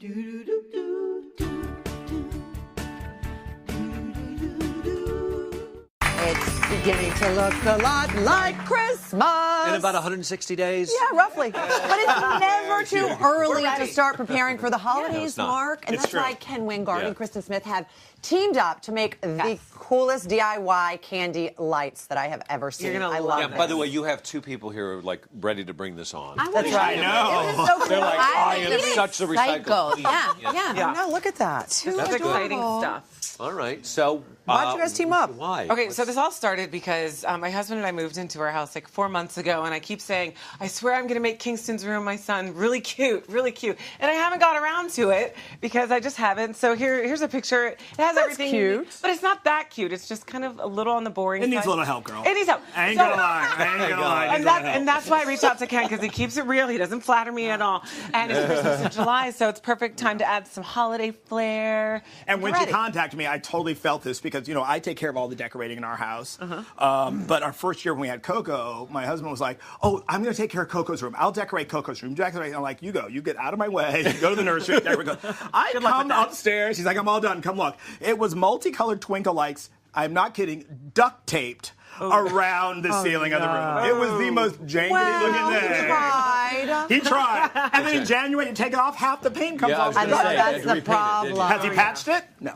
It's beginning to look a lot like Christmas. In about 160 days? Yeah, roughly. But it's never too early to start preparing for the holidays, Mark. And that's why Ken Wingard and Kristen Smith have teamed up to make the coolest DIY candy lights that I have ever seen. You're gonna I love love it. By the way, you have two people here like ready to bring this on. That's right. I know. It is so cool. They're like, I am such a recycled. Yeah. No, look at that. That's exciting stuff. All right, so Why'd you guys team up? Why? Okay, so this all started because my husband and I moved into our house like 4 months ago, and I keep saying, I swear I'm going to make Kingston's room, my son, really cute, really cute. And I haven't got around to it because I just haven't. So here's a picture. It has everything. Cute. But it's not that cute. It's just kind of a little on the boring side. It needs a little help, girl. It needs help. I ain't gonna lie. And that's why I reached out to Ken, because he keeps it real. He doesn't flatter me at all. And it's Christmas in July, so it's perfect time to add some holiday flair. And when she contacted me, I totally felt this because, I take care of all the decorating in our house. But our first year when we had Coco, my husband was like, oh, I'm going to take care of Coco's room. I'll decorate Coco's room. I'm like, you go. You get out of my way. You go to the nursery. I come upstairs. He's like, I'm all done. Come look. It was multicolored twinkle lights. I'm not kidding. Duct taped around the ceiling of the room. It was the most jangly looking thing. He tried. And then in January, you take it off, half the paint comes off. I know that's the problem. Has he patched it? No.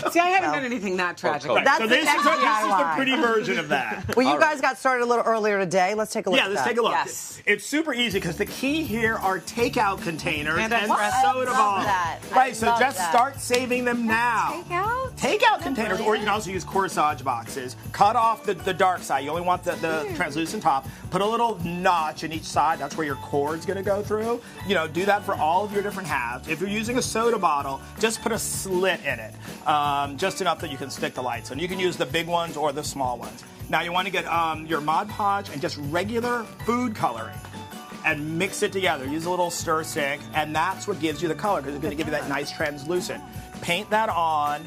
See, I haven't done anything that tragic. Right. So this is the pretty version of that. Well, you guys got started a little earlier today. Let's take a look at that. Yeah, let's take a look. Yes. It's super easy because the key here are takeout containers and I soda love bottles. that. Right, so just start saving them now. Takeout? Takeout containers, or you can also use corsage boxes. Cut off the dark side. You only want the translucent top. Put a little notch in each side. That's where your cord's going to go through. Do that for all of your different halves. If you're using a soda bottle, just put a slit in it, just enough that you can stick the lights on. You can use the big ones or the small ones. Now you want to get your Mod Podge and just regular food coloring and mix it together. Use a little stir stick, and that's what gives you the color because it's going to give you that nice translucent. Paint that on.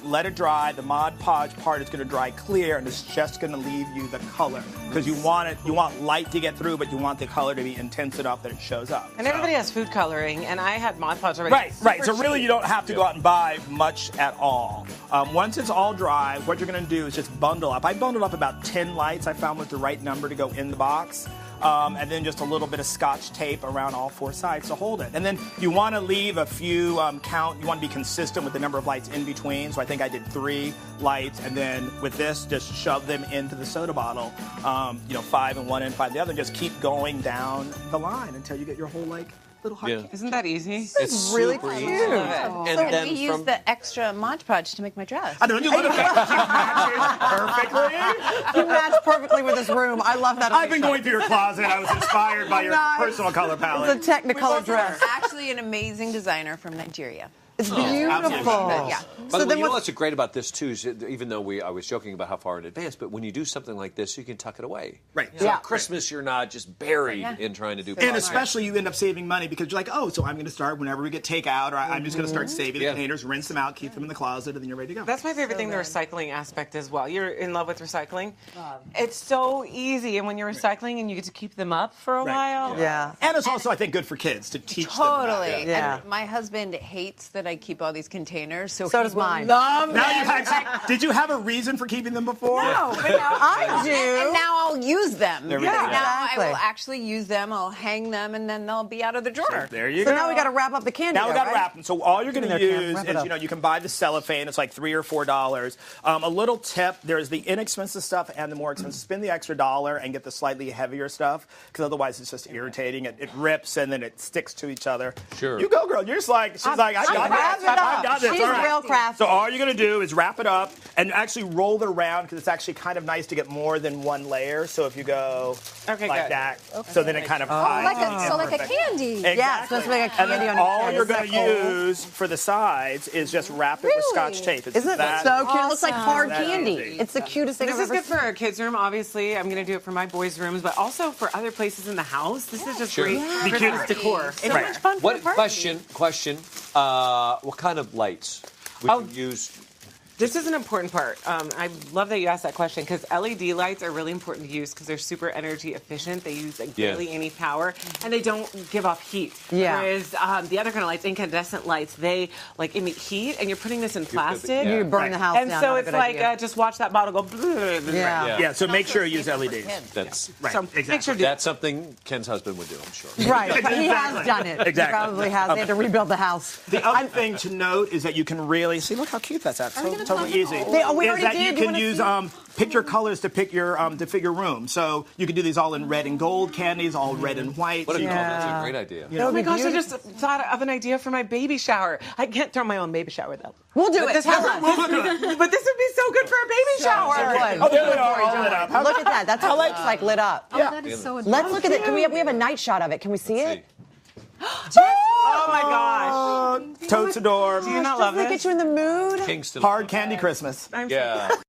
Let it dry. The Mod Podge part is going to dry clear, and it's just going to leave you the color because you want light to get through, but you want the color to be intense enough that it shows up. And everybody has food coloring, and I had Mod Podge already. Right. So really, you don't have to go out and buy much at all. Once it's all dry, what you're going to do is just bundle up. I bundled up about 10 lights. I found was the right number to go in the box. And then just a little bit of Scotch tape around all four sides to hold it. And then you want to leave a few count. You want to be consistent with the number of lights in between. So I think I did 3 lights, and then with this, just shove them into the soda bottle. 5 in one end, 5 in the other. Just keep going down the line until you get your whole little heart. Yeah. Isn't that easy? It's really cute. And So then we use the extra Mod Podge to make my dress. I know, you look at that. She matches perfectly. You match perfectly with this room. I love that. I've been going through your closet. I was inspired by your personal color palette. It's a Technicolor dress. Actually, an amazing designer from Nigeria. It's beautiful. Yeah. By the way, what's great about this too is even though I was joking about how far in advance, but when you do something like this, you can tuck it away. Right. So at Christmas, you're not just buried in trying to do. And especially you end up saving money because you're like, oh, so I'm going to start whenever we get takeout, or I'm just going to start saving the containers, rinse them out, keep them in the closet, and then you're ready to go. That's my favorite thing, the recycling aspect as well. You're in love with recycling. It's so easy, and when you're recycling and you get to keep them up for a while. Yeah. And it's also, I think, good for kids to teach them. Totally. Yeah. And my husband hates that I keep all these containers, so does mine. Now did you have a reason for keeping them before? No, but now I do. And now I'll use them. There we go. Now Exactly. I will actually use them. I'll hang them, and then they'll be out of the drawer. There you So go. now we got to wrap up the candy. Now we got to wrap them. So all you're going to use Wrap it up. is, you can buy the cellophane. It's like $3 or $4. A little tip: there's the inexpensive stuff and the more expensive. Spend the extra $1 and get the slightly heavier stuff because otherwise it's just irritating. It rips and then it sticks to each other. Sure. You go, girl. You're just like I got this. She's All right. real crafty. So all you're going to do is wrap it up and actually roll it around because it's actually kind of nice to get more than one layer. So if you go like that, so then it kind of hides. Like a candy. Exactly. Yeah, it's supposed to make a And candy then on all your you're head. going to use for the sides is just wrap it with Scotch tape. It's Isn't it that so cute? It looks like hard that candy. easy. It's the cutest thing This I've is ever good for our kids' room, obviously. I'm going to do it for my boys' rooms, but also for other places in the house. This is just great Christmas decor. It's so much fun for a party. Question. What kind of lights would you use? This is an important part. I love that you asked that question because LED lights are really important to use because they're super energy efficient. They use like barely any power and they don't give off heat. Yeah. Whereas the other kind of lights, incandescent lights, they like emit heat, and you're putting this in plastic. You burn the house and down. so it's like just watch that bottle go. Yeah. So make sure you use LEDs. That's Right. So Exactly. make sure to That's something Ken's husband would do, I'm sure. Right. He has done it. Exactly. He probably has. They had to rebuild the house. The other thing to note is that you can really see. Look how cute that's at. So totally easy. We is already that did. you You can wanna use see? pick your colors to pick your room. So you can do these all in red and gold candies, all red and white. What a So you cool, can- that's a great idea. That would Oh my be gosh, I beautiful. just thought of an idea for my baby shower. I can't throw my own baby shower though. We'll do it. This Tell would- us. But this would be so good for a baby shower. It would. Oh, there they are, all lit up. Look at that. That's how it looks like lit up. Oh, that is so adorable. Let's look at it. We have a night shot of it. Can we see it? Oh my gosh. Totes adore. Do you not love Doesn't it this? get you in the mood? Kingston. Hard candy Christmas. I'm Yeah.